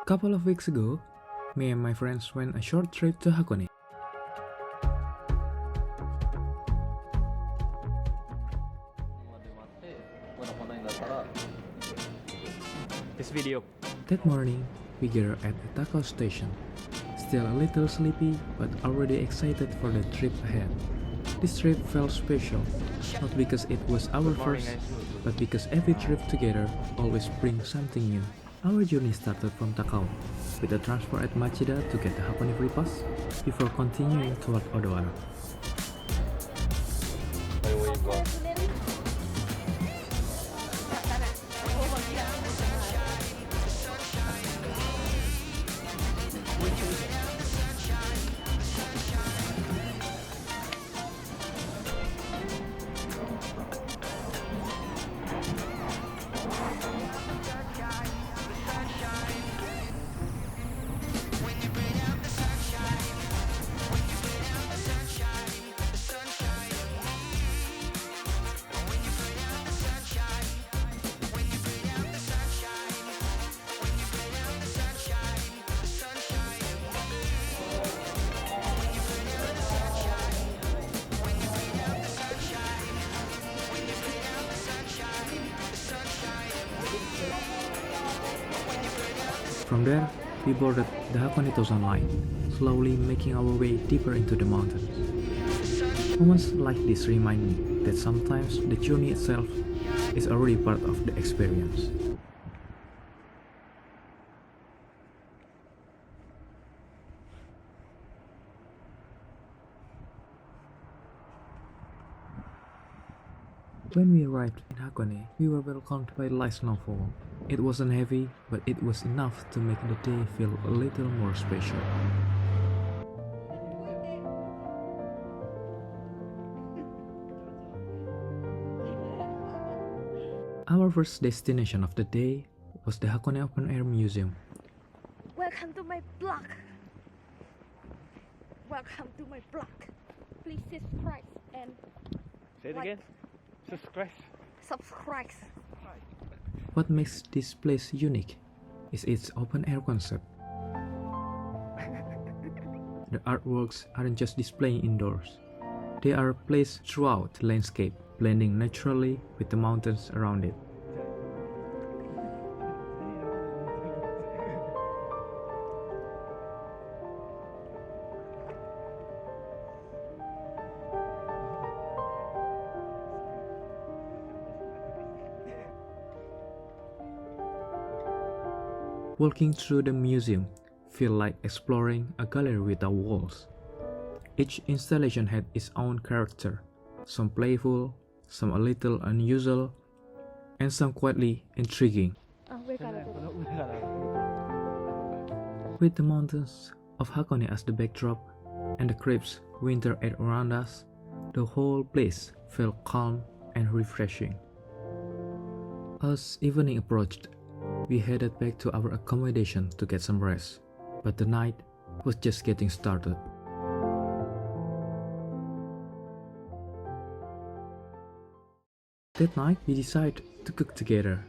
Couple of weeks ago, me and my friends went a short trip to Hakone. This video. That morning, we gathered at a taco station. Still a little sleepy, but already excited for the trip ahead. This trip felt special, not because it was our first, but because every trip together always brings something new. Our journey started from Takao, with a transfer at Machida to get the Hakone free pass, before continuing toward Odawara. From there, we boarded the Hakone Tosan line, slowly making our way deeper into the mountains. Moments like this remind me that sometimes the journey itself is already part of the experience. When we arrived in Hakone, we were welcomed by light snowfall. It wasn't heavy, but it was enough to make the day feel a little more special. Our first destination of the day was the Hakone Open Air Museum. Welcome to my blog. Welcome to my blog. Please subscribe and Say it like. again. Subscribe. What makes this place unique is its open air concept. The artworks aren't just displayed indoors. They are placed throughout the landscape, blending naturally with the mountains around it. Walking through the museum feel like exploring a gallery without walls. Each installation had its own character, some playful, some a little unusual, and some quietly intriguing. With the mountains of Hakone as the backdrop and the crisp winter air around us, the whole place felt calm and refreshing. As evening approached, we headed back to our accommodation to get some rest, but the night was just getting started. That night, we decided to cook together.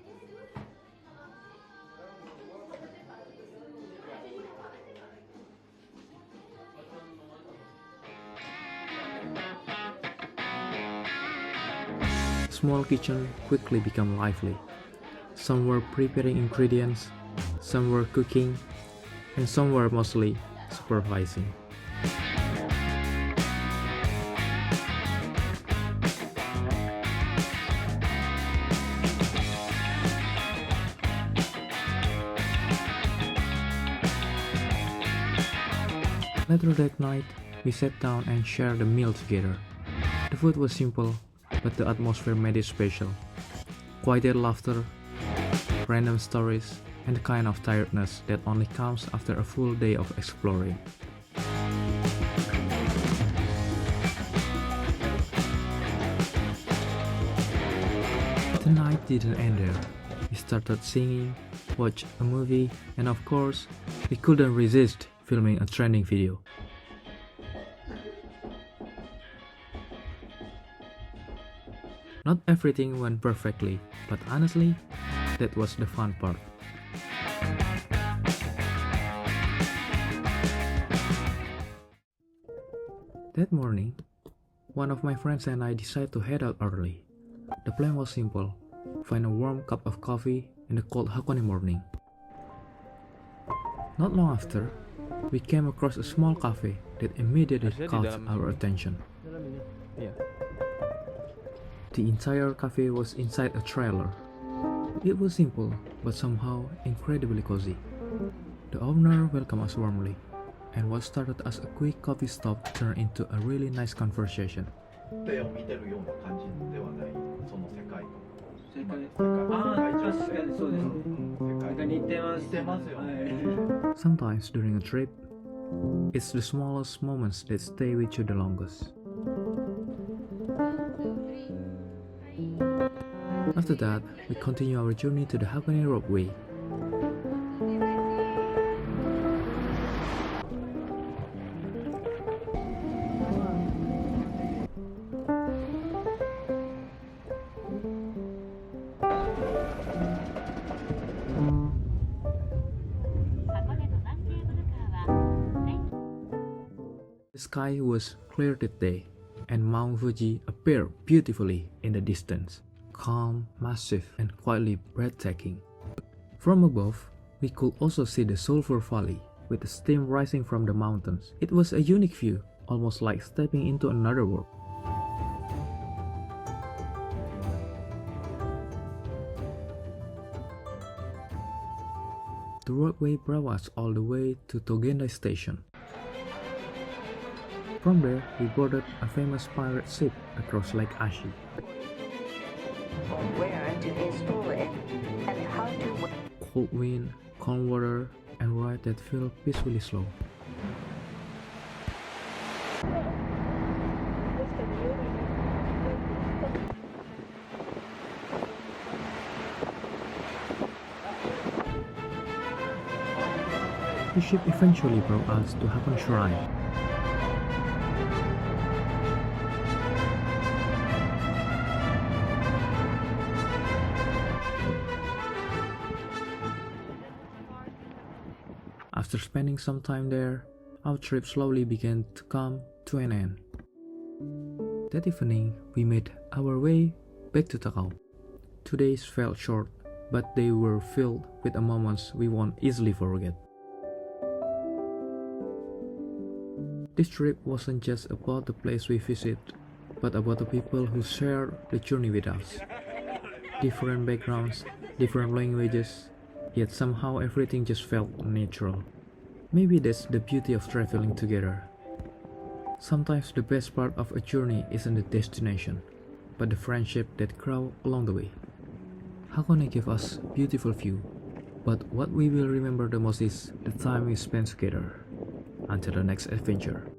The small kitchen quickly became lively. Some were preparing ingredients, some were cooking, and some were mostly supervising. Later that night, we sat down and shared a meal together. The food was simple, but the atmosphere made it special. Quieter laughter, random stories, and the kind of tiredness that only comes after a full day of exploring. The night didn't end there. We started singing, watched a movie, and of course, we couldn't resist filming a trending video. Not everything went perfectly, but honestly, that was the fun part. That morning, one of my friends and I decided to head out early. The plan was simple: find a warm cup of coffee in the cold Hakone morning. Not long after, we came across a small cafe that immediately Harusnya di caught dalam our attention. Dalam ini. Iya. The entire cafe was inside a trailer. It was simple, but somehow incredibly cozy. The owner welcomed us warmly, and what started as a quick coffee stop turned into a really nice conversation. 絵を見てるような感じではない、その世界観。世界世界確かにそうですね。なんか似てます。似てますよね。Sometimes during a trip, it's the smallest moments that stay with you the longest. After that, we continue our journey to the Hakone roadway. The sky was clear that day, and Mount Fuji appeared beautifully in the distance, calm, massive, and quietly breathtaking. From above, we could also see the Sulphur Valley, with the steam rising from the mountains. It was a unique view, almost like stepping into another world. The roadway brought us all the way to Togendai Station. From there, we boarded a famous pirate ship across Lake Ashi. Where to install it and how to Cold wind, calm water, and ride that feel peacefully slow. The ship eventually brought us to Hakone Shrine. After spending some time there, our trip slowly began to come to an end. That evening, we made our way back to Takao. 2 days felt short, but they were filled with the moments we won't easily forget. This trip wasn't just about the place we visit, but about the people who shared the journey with us. Different backgrounds, different languages, yet somehow everything just felt natural. Maybe that's the beauty of traveling together. Sometimes the best part of a journey isn't the destination, but the friendship that grow along the way. Hakone gave us beautiful view, but what we will remember the most is the time we spent together. Until the next adventure.